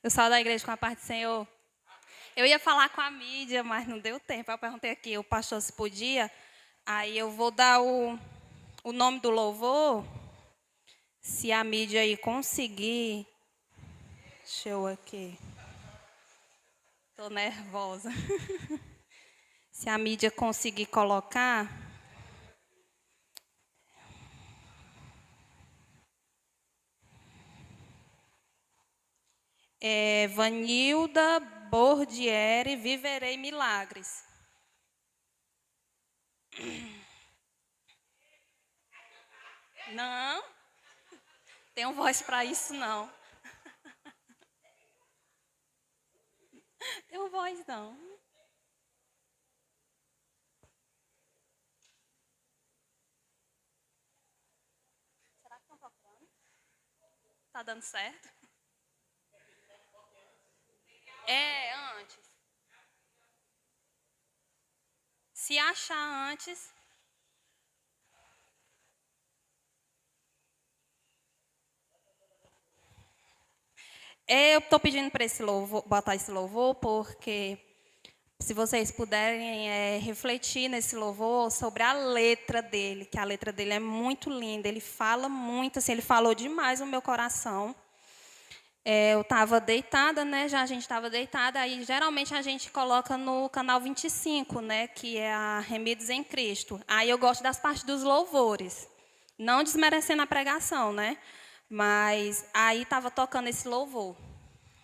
Pessoal da igreja, com a paz do Senhor. Eu ia falar com a mídia, mas não deu tempo. Eu perguntei aqui, o pastor se podia. Aí eu vou dar o nome do louvor. Se a mídia aí conseguir. Deixa eu aqui. Estou nervosa. Se a mídia conseguir colocar. Vanilda Bordieri, Viverei Milagres. Não, tenho voz para isso, não. Tenho voz, não. Será que estão tocando? Tá dando certo? Antes. Se achar antes. Eu estou pedindo para esse louvor, botar esse louvor, porque se vocês puderem refletir nesse louvor sobre a letra dele, que a letra dele é muito linda, ele fala muito, assim, ele falou demais no meu coração. Eu estava deitada, né? A gente estava deitada, aí geralmente a gente coloca no canal 25, né? Que é a Remidos em Cristo. Aí eu gosto das partes dos louvores, não desmerecendo a pregação, né? Mas aí estava tocando esse louvor.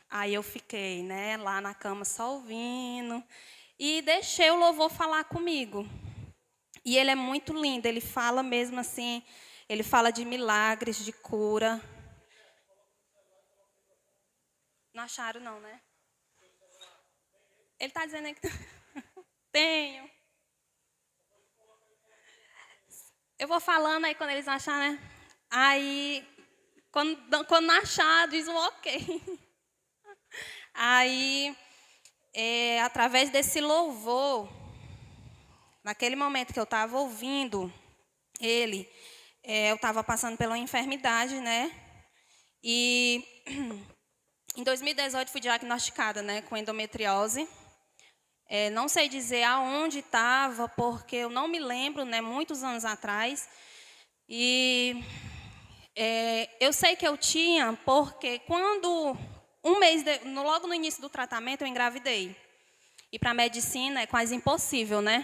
Aí eu fiquei, né, lá na cama só ouvindo e deixei o louvor falar comigo. E ele é muito lindo, ele fala mesmo assim, ele fala de milagres, de cura. Não acharam não, né? Ele está dizendo aí que tenho. Eu vou falando aí quando eles acharem, né? Aí, quando não achar, diz um ok. Aí, através desse louvor, naquele momento que eu estava ouvindo ele, eu estava passando pela enfermidade, né? E em 2018 fui diagnosticada, né, com endometriose. Não sei dizer aonde estava, porque eu não me lembro, né, muitos anos atrás. E eu sei que eu tinha, porque quando logo no início do tratamento, eu engravidei. E para a medicina é quase impossível, né?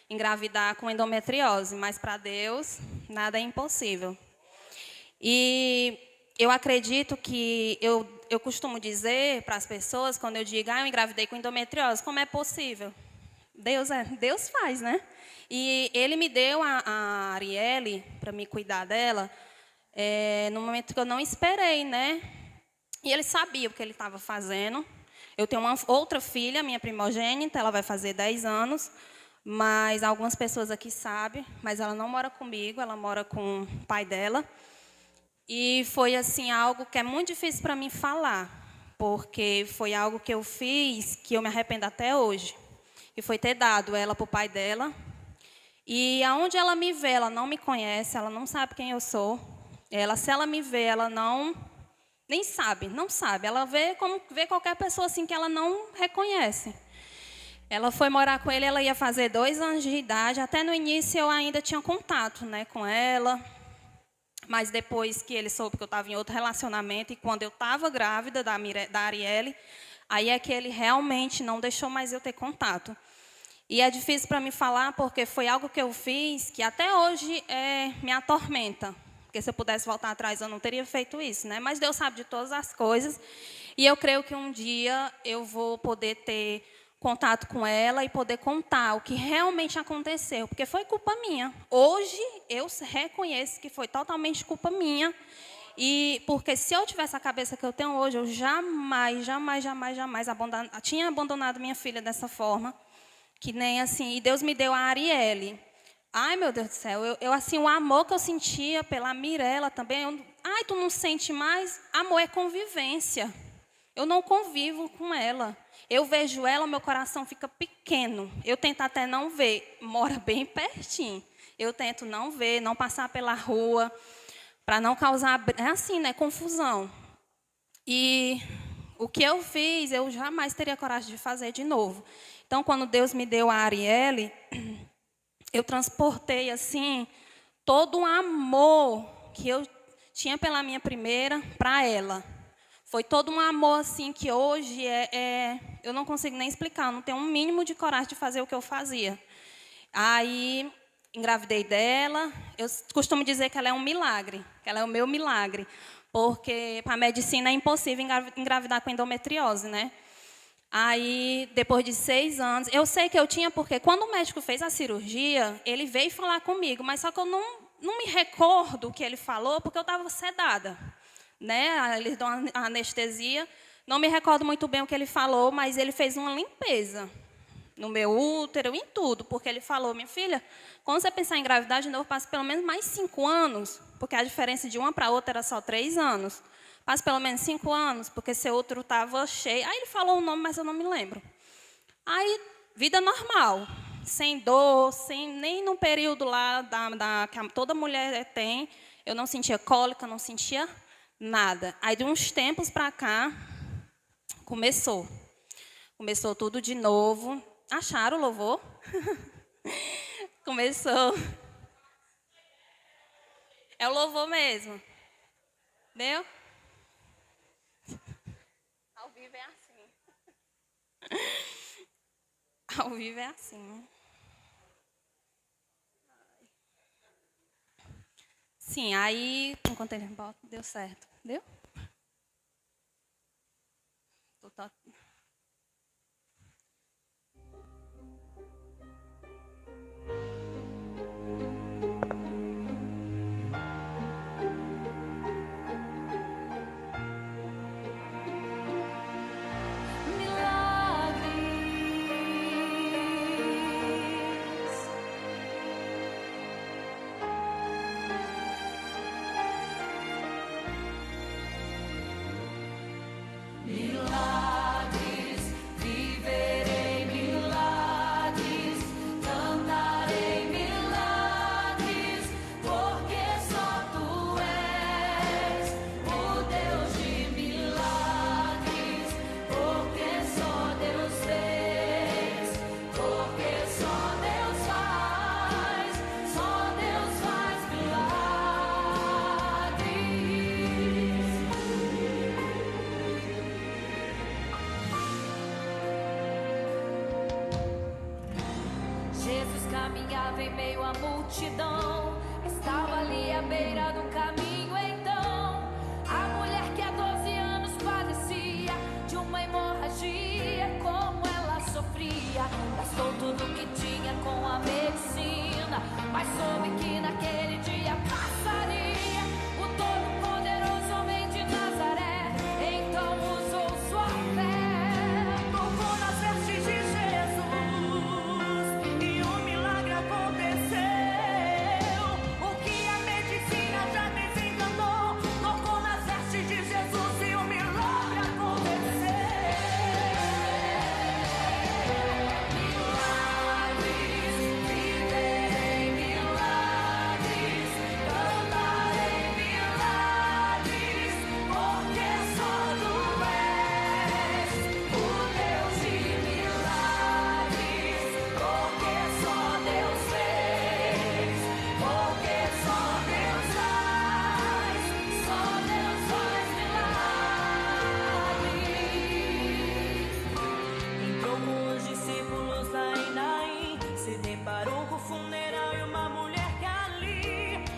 Engravidar com endometriose, mas para Deus nada é impossível. E eu acredito que eu costumo dizer para as pessoas, quando eu digo, eu engravidei com endometriose, como é possível? Deus faz, né? E ele me deu a Arielle para me cuidar dela, no momento que eu não esperei, né? E ele sabia o que ele estava fazendo. Eu tenho uma outra filha, minha primogênita, ela vai fazer 10 anos, mas algumas pessoas aqui sabem, mas ela não mora comigo, ela mora com o pai dela. E foi assim algo que é muito difícil para mim falar, porque foi algo que eu fiz que eu me arrependo até hoje. E foi ter dado ela para o pai dela. E aonde ela me vê, ela não me conhece, ela não sabe quem eu sou. Se ela me vê, ela nem sabe, não sabe. Ela vê como vê qualquer pessoa assim que ela não reconhece. Ela foi morar com ele, ela ia fazer 2 anos de idade. Até no início eu ainda tinha contato, né, com ela. Mas depois que ele soube que eu estava em outro relacionamento, e quando eu estava grávida da Arielle, aí é que ele realmente não deixou mais eu ter contato. E é difícil para mim falar, porque foi algo que eu fiz que até hoje me atormenta. Porque se eu pudesse voltar atrás, eu não teria feito isso, né? Mas Deus sabe de todas as coisas. E eu creio que um dia eu vou poder ter contato com ela e poder contar o que realmente aconteceu, porque foi culpa minha. Hoje eu reconheço que foi totalmente culpa minha, e porque se eu tivesse a cabeça que eu tenho hoje, eu jamais tinha abandonado minha filha dessa forma, que nem assim. E Deus me deu a Arielle. Ai, meu Deus do céu, eu assim, o amor que eu sentia pela Mirella também, ai, tu não sente mais? Amor é convivência. Eu não convivo com ela. Eu vejo ela, meu coração fica pequeno. Eu tento até não ver, mora bem pertinho. Eu tento não ver, não passar pela rua, para não causar, assim, né, confusão. E o que eu fiz, eu jamais teria coragem de fazer de novo. Então, quando Deus me deu a Arielle, eu transportei, assim, todo o amor que eu tinha pela minha primeira para ela. Foi todo um amor, assim, que hoje eu não consigo nem explicar, eu não tenho um mínimo de coragem de fazer o que eu fazia. Aí, engravidei dela. Eu costumo dizer que ela é um milagre, que ela é o meu milagre, porque para a medicina é impossível engravidar com endometriose, né? Aí, depois de 6 anos, eu sei que eu tinha, porque quando o médico fez a cirurgia, ele veio falar comigo, mas só que eu não me recordo o que ele falou, porque eu estava sedada, né? Eles dão a anestesia. Não me recordo muito bem o que ele falou, mas ele fez uma limpeza no meu útero, em tudo, porque ele falou: minha filha, quando você pensar em engravidar de novo, passa pelo menos mais 5 anos, porque a diferença de uma para outra era só 3 anos. Passa pelo menos 5 anos, porque seu útero estava cheio. Aí ele falou o nome, mas eu não me lembro. Aí, vida normal, sem dor, sem nem no período lá que toda mulher tem, eu não sentia cólica, não sentia nada. Aí, de uns tempos para cá, começou tudo de novo. Acharam o louvor? Começou. É o louvor mesmo. Entendeu? Ao vivo é assim. Ao vivo é assim. Sim, aí, enquanto ele bota, deu certo. Deu? Caminhava em meio à multidão, estava ali à beira do caminho. Então, a mulher que há 12 anos padecia de uma hemorragia, como ela sofria, gastou tudo que tinha com a medicina, mas soube que naquele dia passaria o todo-poderoso homem de Nazaré. Então usou sua fé, tocou nas vestes de Jesus.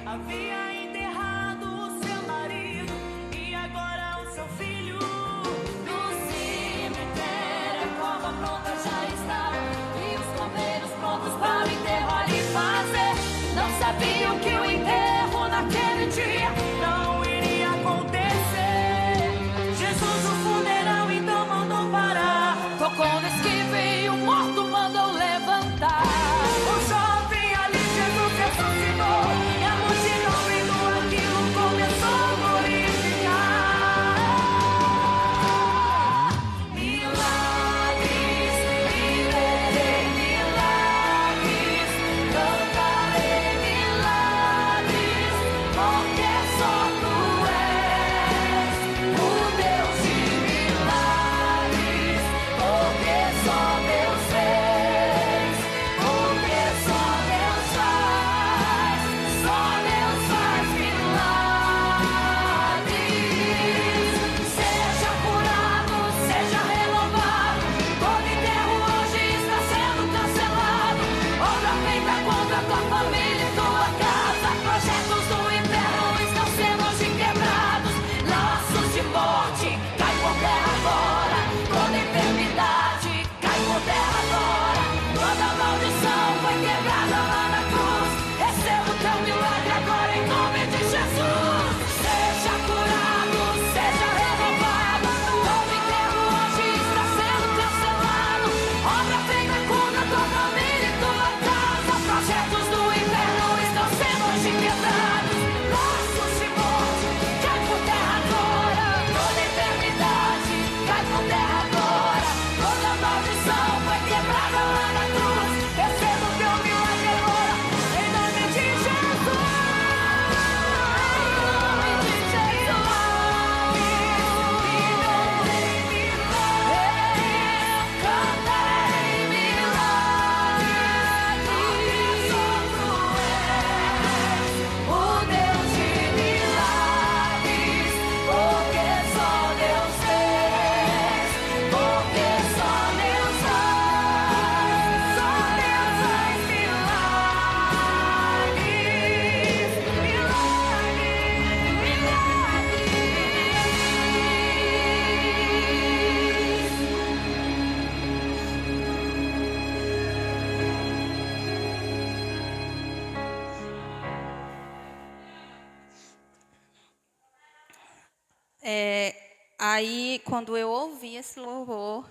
Havia enterrado o seu marido e agora o seu filho. No cemitério a cova pronta já estava e os coveiros prontos para o enterro ali fazer. Não sabiam que o enterro naquele dia não iria acontecer. Jesus o funeral então mandou parar, tocou no esquive e o morto mandou levantar. O jovem ali Jesus ressuscitou. tua família e tua casa. Projetos do inferno estão sendo hoje quebrados. Laços de morte, cai por terra agora. Toda enfermidade, cai por terra agora. Toda maldição foi quebrada lá na cruz. Receba o teu milagre agora em nome de Jesus. Seja curado, seja renovado. Todo enterro hoje está sendo cancelado. Obra feita contra tua família e tua casa. Projetos do inferno estão sendo hoje quebrados. Laços de morte, cai por terra agora. Toda enfermidade, cai por terra agora. Toda maldição foi quebrada lá na cruz. Receba o teu milagre agora, em nome de Jesus. Aí, quando eu ouvi esse louvor,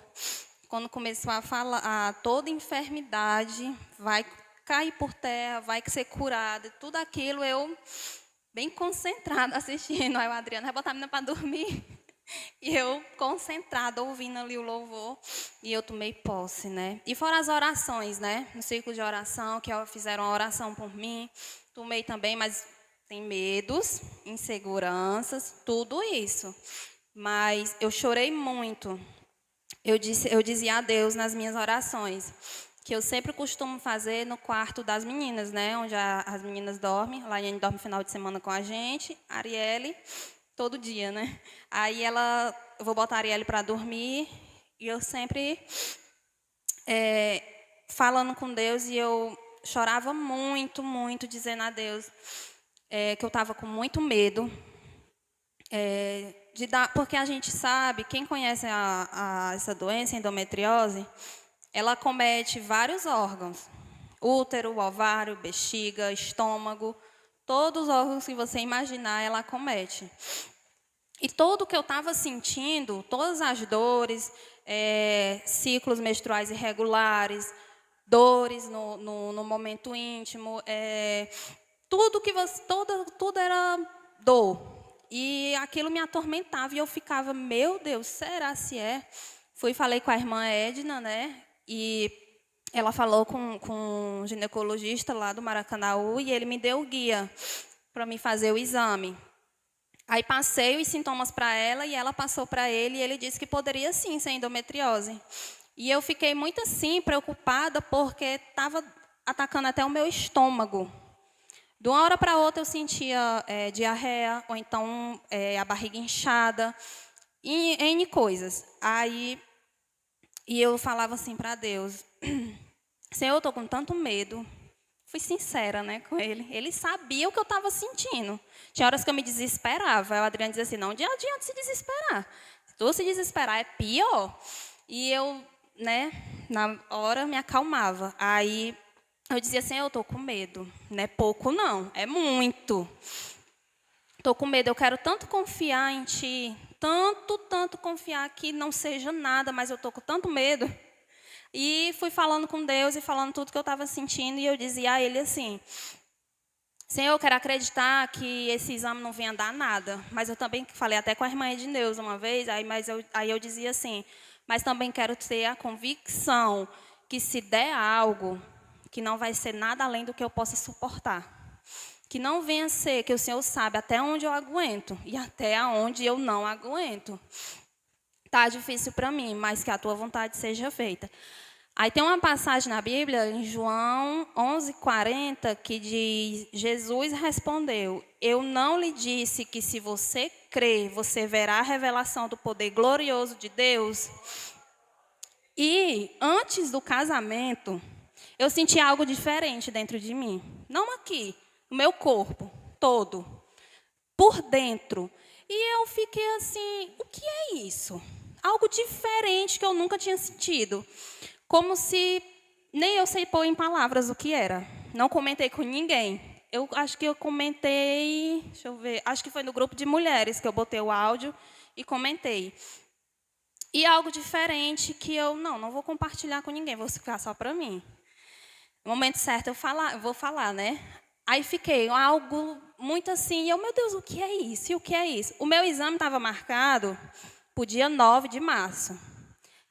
quando começou a falar, toda enfermidade vai cair por terra, vai ser curada, tudo aquilo, eu bem concentrada assistindo. Aí o Adriano vai botar a menina para dormir. E eu concentrada, ouvindo ali o louvor, e eu tomei posse, né? E foram as orações, né? No círculo de oração, que fizeram uma oração por mim, tomei também, mas tem medos, inseguranças, tudo isso. Mas eu chorei muito. Eu dizia a Deus nas minhas orações, que eu sempre costumo fazer no quarto das meninas, né? Onde as meninas dormem. Laiane dorme final de semana com a gente, a Arielle todo dia, né? Aí eu vou botar a Arielle para dormir, e eu sempre falando com Deus, e eu chorava muito, muito, dizendo a Deus que eu estava com muito medo, porque a gente sabe, quem conhece essa doença, endometriose, ela comete vários órgãos: útero, ovário, bexiga, estômago, todos os órgãos que você imaginar, ela comete. E tudo que eu estava sentindo, todas as dores, ciclos menstruais irregulares, dores no momento íntimo, tudo era dor. E aquilo me atormentava, e eu ficava, meu Deus, será se é? Fui e falei com a irmã Edna, né? E ela falou com um ginecologista lá do Maracanaú, e ele me deu o guia para me fazer o exame. Aí passei os sintomas para ela, e ela passou para ele, e ele disse que poderia sim ser endometriose. E eu fiquei muito assim, preocupada, porque estava atacando até o meu estômago. De uma hora para outra eu sentia diarreia, ou então a barriga inchada, e N coisas. E eu falava assim para Deus: Senhor, eu estou com tanto medo. Fui sincera, né, com ele. Ele sabia o que eu estava sentindo. Tinha horas que eu me desesperava. Aí o Adriano dizia assim: não adianta se desesperar. Se tu se desesperar, é pior. E eu, né, na hora, me acalmava. Aí eu dizia assim: eu estou com medo. Não é pouco, não. É muito. Estou com medo. Eu quero tanto confiar em Ti. Tanto confiar que não seja nada. Mas eu estou com tanto medo. E fui falando com Deus e falando tudo que eu estava sentindo. E eu dizia a Ele assim: Senhor, eu quero acreditar que esse exame não venha dar nada. Mas eu também falei até com a irmã Edneus uma vez. Aí eu dizia assim: mas também quero ter a convicção que se der algo, que não vai ser nada além do que eu possa suportar. Que não venha ser, que o Senhor sabe até onde eu aguento e até onde eu não aguento. Está difícil para mim, mas que a tua vontade seja feita. Aí tem uma passagem na Bíblia, em João 11:40, que diz: Jesus respondeu: eu não lhe disse que se você crer, você verá a revelação do poder glorioso de Deus? E antes do casamento, eu senti algo diferente dentro de mim. Não aqui, no meu corpo todo, por dentro. E eu fiquei assim, o que é isso? Algo diferente que eu nunca tinha sentido. Como se nem eu sei pôr em palavras o que era. Não comentei com ninguém. Eu acho que eu comentei, deixa eu ver, acho que foi no grupo de mulheres que eu botei o áudio e comentei. E algo diferente que eu não vou compartilhar com ninguém, vou ficar só para mim. No momento certo eu vou falar, né? Aí fiquei algo muito assim, meu Deus, o que é isso? E o que é isso? O meu exame estava marcado para o dia 9 de março.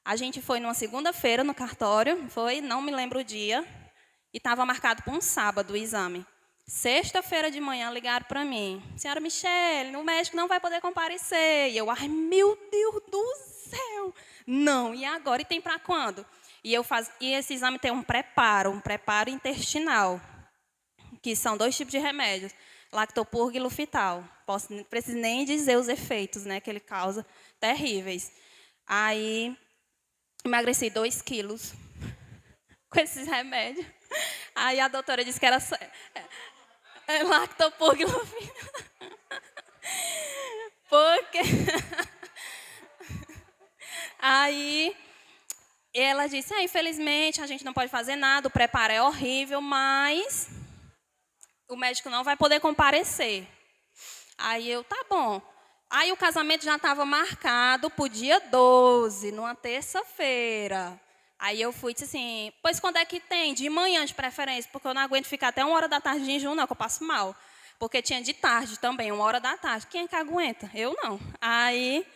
A gente foi numa segunda-feira no cartório, não me lembro o dia, e estava marcado para um sábado o exame. Sexta-feira de manhã ligaram para mim. Senhora Michele, o médico não vai poder comparecer. E eu, ai, meu Deus do céu. Não, e agora? E tem para quando? E esse exame tem um preparo intestinal, que são 2 tipos de remédios, lactopurga e lufital. Não preciso nem dizer os efeitos, né, que ele causa, terríveis. Aí, emagreci 2 quilos com esses remédios. Aí a doutora disse que era lactopurga e lufital. Porque... Aí... ela disse, infelizmente, a gente não pode fazer nada, o preparo é horrível, mas o médico não vai poder comparecer. Aí eu, tá bom. Aí o casamento já estava marcado para o dia 12, numa terça-feira. Aí eu fui e disse assim, pois quando é que tem? De manhã, de preferência, porque eu não aguento ficar até 1h da tarde de jejum, não, que eu passo mal. Porque tinha de tarde também, 1h da tarde. Quem é que aguenta? Eu não. Aí,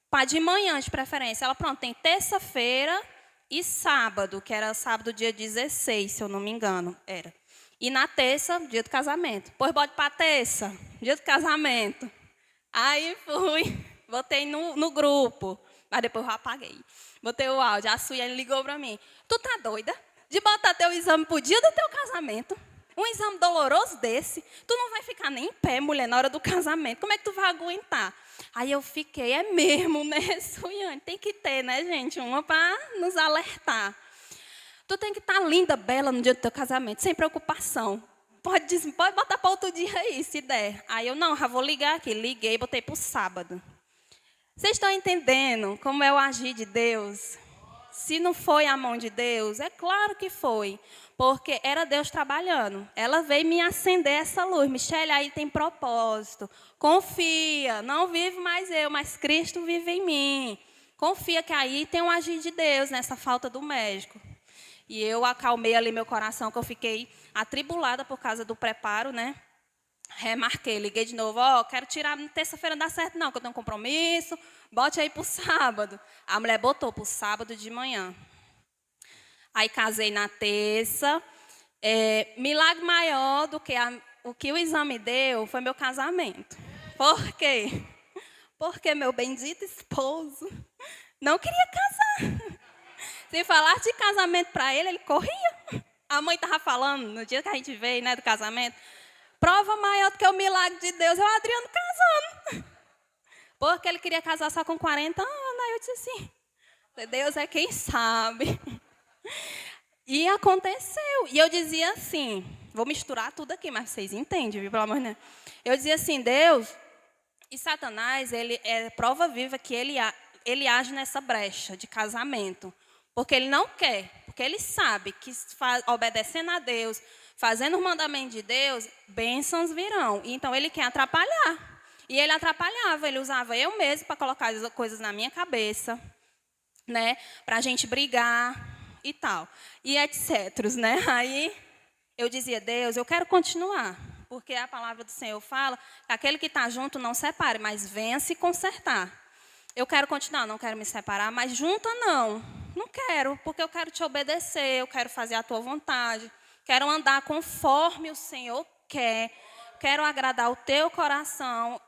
para de manhã, de preferência. Ela, pronto, tem terça-feira e sábado, que era sábado, dia 16, se eu não me engano, era. E na terça, dia do casamento. Pois bote para terça, dia do casamento. Aí fui, botei no grupo, mas depois eu apaguei. Botei o áudio, a Suiane ligou para mim. Tu tá doida de botar teu exame pro dia do teu casamento? Um exame doloroso desse? Tu não vai ficar nem em pé, mulher, na hora do casamento. Como é que tu vai aguentar? Aí eu fiquei, é mesmo, né, Suiane? Tem que ter, né, gente? Uma para nos alertar. Tu tem que estar linda, bela no dia do teu casamento, sem preocupação. Pode botar para outro dia aí, se der. Aí eu, não, já vou ligar aqui. Liguei e botei para o sábado. Vocês estão entendendo como é o agir de Deus? Se não foi a mão de Deus, é claro que foi. Porque era Deus trabalhando. Ela veio me acender essa luz. Michele, aí tem propósito. Confia, não vive mais eu, mas Cristo vive em mim. Confia que aí tem um agir de Deus nessa falta do médico. E eu acalmei ali meu coração, que eu fiquei atribulada por causa do preparo, né? Remarquei, liguei de novo, quero tirar, terça-feira não dá certo não, que eu tenho um compromisso, bote aí para o sábado. A mulher botou para o sábado de manhã. Aí casei na terça. Milagre maior do que o que o exame deu foi meu casamento. Por quê? Porque meu bendito esposo não queria casar. Se falasse de casamento para ele, ele corria. A mãe estava falando, no dia que a gente veio, né, do casamento, prova maior do que o milagre de Deus é o Adriano casando. Porque ele queria casar só com 40 anos. Aí eu disse assim, Deus é quem sabe. E aconteceu. E eu dizia assim, vou misturar tudo aqui, mas vocês entendem, viu, pelo amor de Deus. Eu dizia assim, Deus, e Satanás, ele é prova viva que ele age nessa brecha de casamento. Porque ele não quer, porque ele sabe que obedecendo a Deus, fazendo o mandamento de Deus, bênçãos virão. Então, ele quer atrapalhar. E ele atrapalhava, ele usava eu mesmo para colocar as coisas na minha cabeça, né? Para a gente brigar e tal. E etc, né? Aí, eu dizia, Deus, eu quero continuar. Porque a palavra do Senhor fala que aquele que está junto não separe, mas venha se consertar. Eu quero continuar, não quero me separar, mas junta não. Não quero, porque eu quero te obedecer, eu quero fazer a tua vontade, quero andar conforme o Senhor quer, quero agradar o teu coração.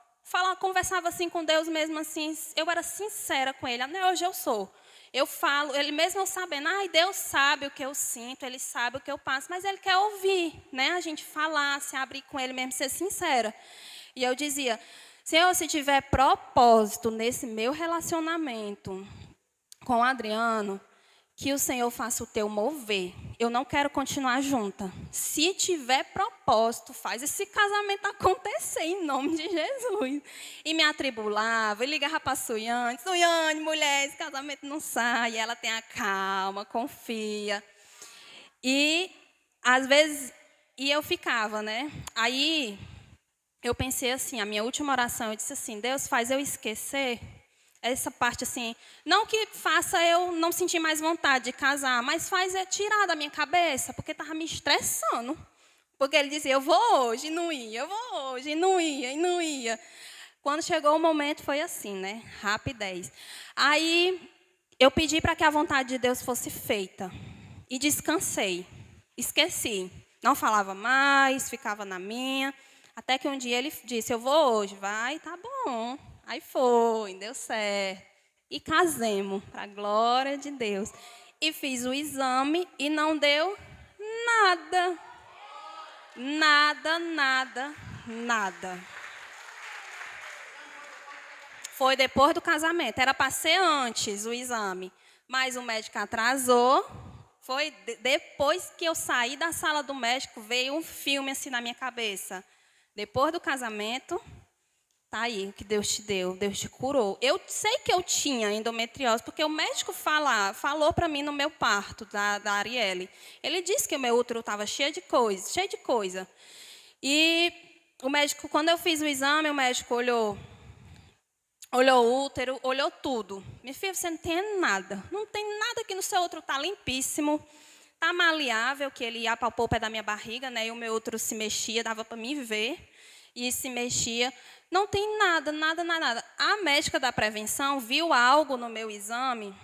Conversava assim com Deus mesmo assim, eu era sincera com Ele, até hoje eu sou. Eu falo, Ele mesmo sabendo, Deus sabe o que eu sinto, Ele sabe o que eu passo, mas Ele quer ouvir, né? A gente falar, se abrir com Ele mesmo, ser sincera. E eu dizia, Senhor, se tiver propósito nesse meu relacionamento com o Adriano, que o Senhor faça o teu mover. Eu não quero continuar junta. Se tiver propósito, faz esse casamento acontecer em nome de Jesus. E me atribulava, e ligava para a Suiane. Suiane, mulher, esse casamento não sai. E ela tem a calma, confia. E, às vezes, eu ficava, né? Aí, eu pensei assim, a minha última oração, eu disse assim, Deus, faz eu esquecer essa parte assim, não que faça eu não sentir mais vontade de casar, mas faz eu tirar da minha cabeça, porque estava me estressando. Porque ele dizia, eu vou hoje, e não ia, eu vou hoje, e não ia, e não ia. Quando chegou o momento, foi assim, né? Rapidez. Aí, eu pedi para que a vontade de Deus fosse feita. E descansei. Esqueci. Não falava mais, ficava na minha. Até que um dia ele disse, eu vou hoje. Vai, tá bom. Aí foi, deu certo. E casemos, para a glória de Deus. E fiz o exame e não deu nada. Nada, nada, nada. Foi depois do casamento. Era para ser antes o exame. Mas o médico atrasou. Foi depois que eu saí da sala do médico, veio um filme assim na minha cabeça. Depois do casamento, tá aí o que Deus te deu, Deus te curou. Eu sei que eu tinha endometriose, porque o médico falou para mim no meu parto, da Arielle. Ele disse que o meu útero estava cheio de coisa. E o médico, quando eu fiz o exame, o médico olhou o útero, olhou tudo. Minha filha, você não tem nada. Não tem nada aqui no seu útero, está limpíssimo. Está maleável, que ele apalpou o pé da minha barriga, né? E o meu útero se mexia, dava para mim ver. E se mexia. Não tem nada, nada, nada, nada. A médica da prevenção viu algo no meu exame,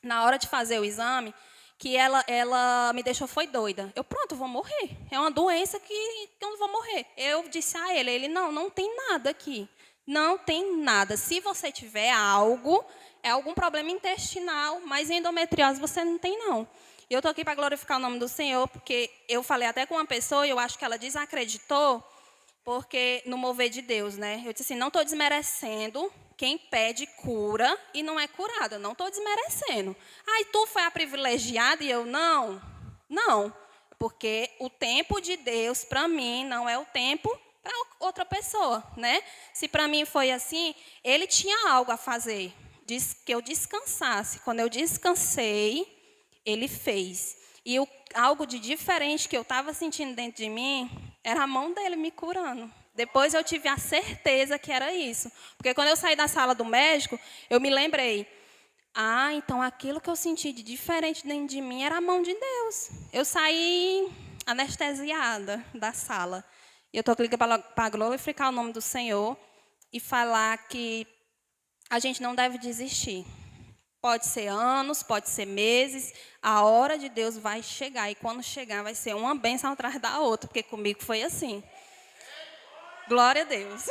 na hora de fazer o exame, que ela me deixou foi doida. Eu, pronto, vou morrer. É uma doença que eu não vou morrer. Eu disse a ele, não tem nada aqui. Não tem nada. Se você tiver algo, é algum problema intestinal, mas endometriose você não tem, não. E eu estou aqui para glorificar o nome do Senhor, porque eu falei até com uma pessoa, e eu acho que ela desacreditou, porque no mover de Deus, né? Eu disse assim, não estou desmerecendo quem pede cura e não é curado. Eu não estou desmerecendo. Aí tu foi a privilegiada e eu não. Não, porque o tempo de Deus, para mim, não é o tempo para outra pessoa, né? Se para mim foi assim, ele tinha algo a fazer, disse que eu descansasse. Quando eu descansei, ele fez. E algo de diferente que eu estava sentindo dentro de mim, era a mão dele me curando. Depois eu tive a certeza que era isso. Porque quando eu saí da sala do médico, eu me lembrei, então aquilo que eu senti de diferente dentro de mim era a mão de Deus. Eu saí anestesiada da sala. E eu estou aqui para glorificar o nome do Senhor e falar que a gente não deve desistir. Pode ser anos, pode ser meses, a hora de Deus vai chegar. E quando chegar, vai ser uma bênção atrás da outra, porque comigo foi assim. Glória a Deus.